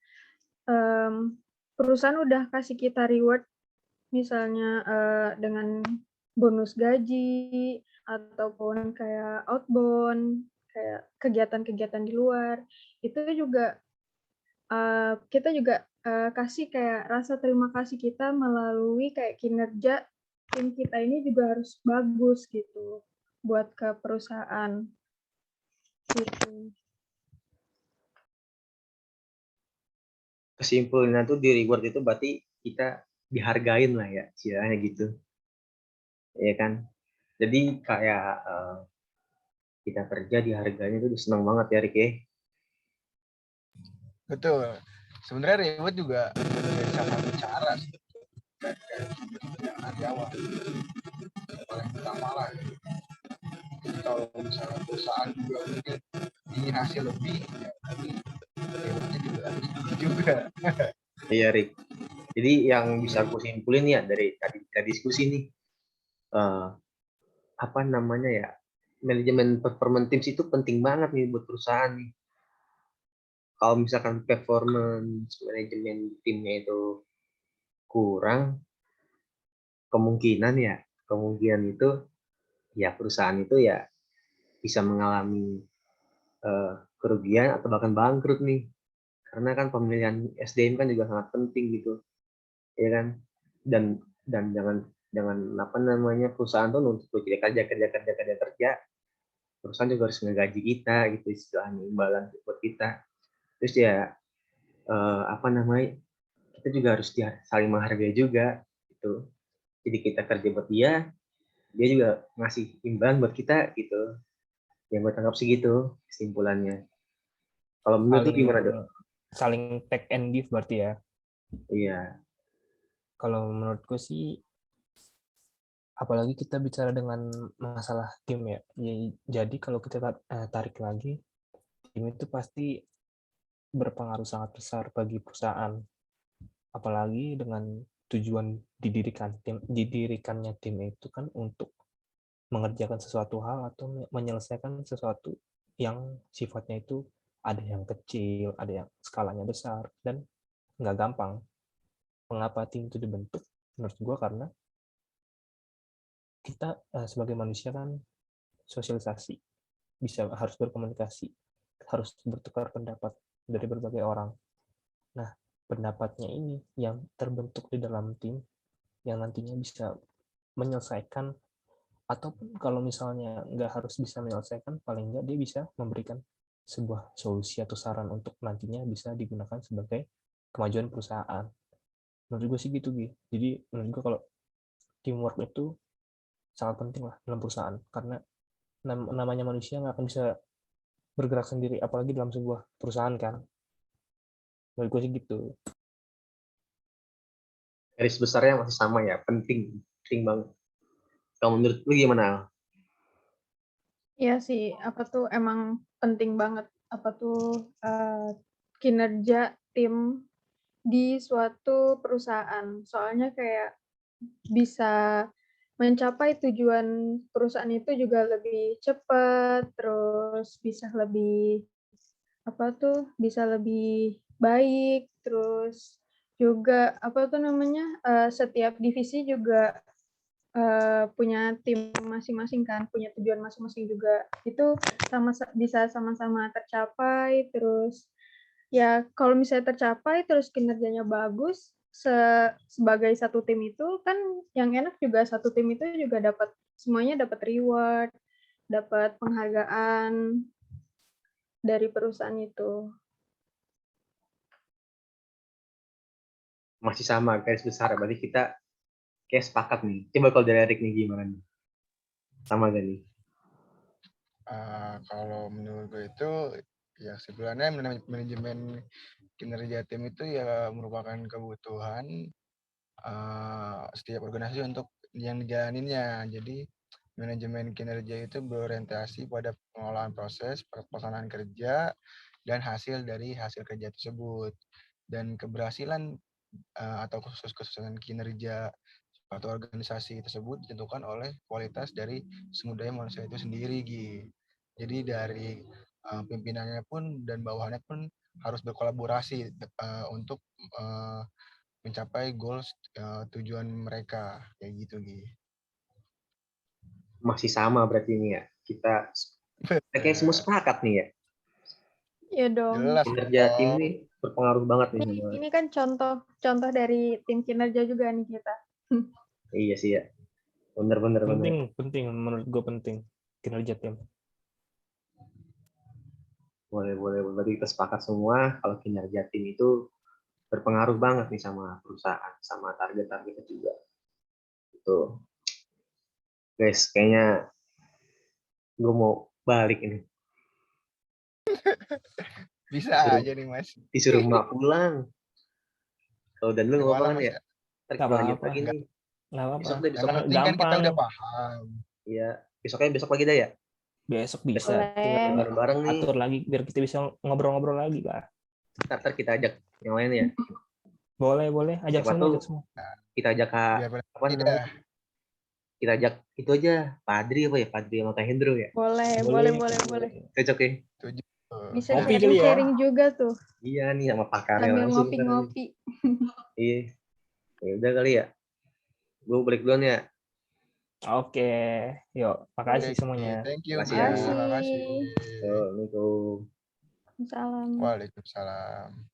perusahaan udah kasih kita reward misalnya dengan bonus gaji ataupun kayak outbound, kayak kegiatan-kegiatan di luar, itu juga kita juga kasih kayak rasa terima kasih kita melalui kayak kinerja tim kita ini juga harus bagus gitu buat ke perusahaan gitu.
Kesimpulannya tuh di reward itu berarti kita dihargain lah ya, istilahnya gitu. Ya kan? Jadi kayak kita kerja dihargain itu senang banget ya, Rik ya.
Betul. Sebenarnya reward juga dari salah satu cara sih. Yang di awal. Paling pertama lah. Jadi kalau misalnya perusahaan juga mungkin ingin hasil lebih, ya berarti rewardnya juga harus tinggi juga.
Iya, Rik. Jadi yang bisa aku simpulin ya dari tadi kita diskusi nih, apa namanya ya, manajemen performance teams itu penting banget nih buat perusahaan nih. Kalau misalkan performance manajemen timnya itu kurang, kemungkinan itu ya perusahaan itu ya bisa mengalami kerugian atau bahkan bangkrut nih. Karena kan pemilihan SDM kan juga sangat penting gitu, ya kan? Dan jangan apa namanya, perusahaan tuh untuk kerja, perusahaan juga harus ngegaji kita gitu, istilahnya imbalan buat kita. Terus ya apa namanya, kita juga harus saling menghargai juga gitu. Jadi kita kerja buat dia juga ngasih imbalan buat kita gitu. Yang gue tangkap segitu kesimpulannya. Kalau menurut lu gimana, Dok?
Saling take and give berarti ya.
Iya.
Kalau menurutku sih, apalagi kita bicara dengan masalah tim ya. Jadi kalau kita tarik lagi, tim itu pasti berpengaruh sangat besar bagi perusahaan. Apalagi dengan tujuan didirikannya tim itu kan untuk mengerjakan sesuatu hal atau menyelesaikan sesuatu yang sifatnya itu ada yang kecil, ada yang skalanya besar, dan nggak gampang. Mengapa tim itu dibentuk? Menurut gue karena kita sebagai manusia kan sosialisasi, harus berkomunikasi, harus bertukar pendapat dari berbagai orang. Nah, pendapatnya ini yang terbentuk di dalam tim yang nantinya bisa menyelesaikan, ataupun kalau misalnya nggak harus bisa menyelesaikan, paling nggak dia bisa memberikan sebuah solusi atau saran untuk nantinya bisa digunakan sebagai kemajuan perusahaan. Menurut gue sih gitu, Gi. Jadi menurut gue kalau teamwork itu sangat penting lah dalam perusahaan, karena namanya manusia nggak akan bisa bergerak sendiri, apalagi dalam sebuah perusahaan kan. Menurut gue sih gitu.
Garis besarnya masih sama ya, penting banget. Kalau menurut lu gimana, Al?
Iya sih, apa tuh emang penting banget apa tuh kinerja tim di suatu perusahaan. Soalnya kayak bisa mencapai tujuan perusahaan itu juga lebih cepat, terus bisa lebih bisa lebih baik, terus juga setiap divisi juga punya tim masing-masing kan, punya tujuan masing-masing juga. Itu bisa sama-sama tercapai, terus ya kalau misalnya tercapai terus kinerjanya bagus sebagai satu tim itu kan yang enak juga satu tim itu juga semuanya dapat reward, dapat penghargaan dari perusahaan itu.
Masih sama garis besar, berarti kita kayak sepakat nih. Coba kalau dari Erik nih gimana nih? Sama gak nih?
Kalau menurut gue itu ya sebenarnya manajemen kinerja tim itu ya merupakan kebutuhan setiap organisasi untuk yang dijalaninnya. Jadi manajemen kinerja itu berorientasi pada pengelolaan proses, pelaksanaan kerja, dan hasil dari hasil kerja tersebut. Dan keberhasilan atau kesuksesan kinerja suatu organisasi tersebut ditentukan oleh kualitas dari sumber daya manusia itu sendiri, Gi. Jadi dari pimpinannya pun dan bawahannya pun harus berkolaborasi untuk mencapai goals tujuan mereka kayak gitu, Gi.
Masih sama berarti ini ya. Kita kayaknya semua sepakat nih ya.
Iya dong.
Jelas
Kinerja tim
dong.
ini berpengaruh banget nih sama.
Ini kan contoh dari tim kinerja juga nih kita.
Iya sih ya. Bener.
Penting menurut gue penting kinerja tim.
Boleh. Berarti kita sepakat semua kalau kinerja tim itu berpengaruh banget nih sama perusahaan, sama target-targetnya juga. Itu. Guys, kayaknya gue mau balik ini.
Bisa aja nih, Mas.
Disuruh mak pulang. Kalau dan lu nggak
Gimana,
apa-apa
Mas?
ya? Ntar kita lanjut lagi nih.
Nggak apa-apa.
Besok deh, besok.
Yang penting kan kita
Gampang.
udah paham.
Iya, besok pagi dah ya.
Besok bisa.
Boleh.
Tinggal
Bareng-bareng nih.
atur lagi biar kita bisa ngobrol-ngobrol lagi, Pak.
Ntar kita ajak yang lain ya.
Boleh. Ajak
Siapa tuh?
semua.
Kita ajak
Biar
apa namanya? Kita ajak itu aja, Padri apa ya? Padri sama Kak Hendro ya.
Boleh.
Cocok ya?
Bisa
Ngopi kali ya?
sharing juga tuh.
Iya nih sama pakarnya
Sambil
langsung.
ngopi-ngopi.
Iya. Ya udah kali ya. Gue balik duluan ya.
Oke. Yuk, makasih semuanya.
Thank you.
Makasih ya.
Makasih.
Assalamualaikum.
Salam.
Waalaikumsalam.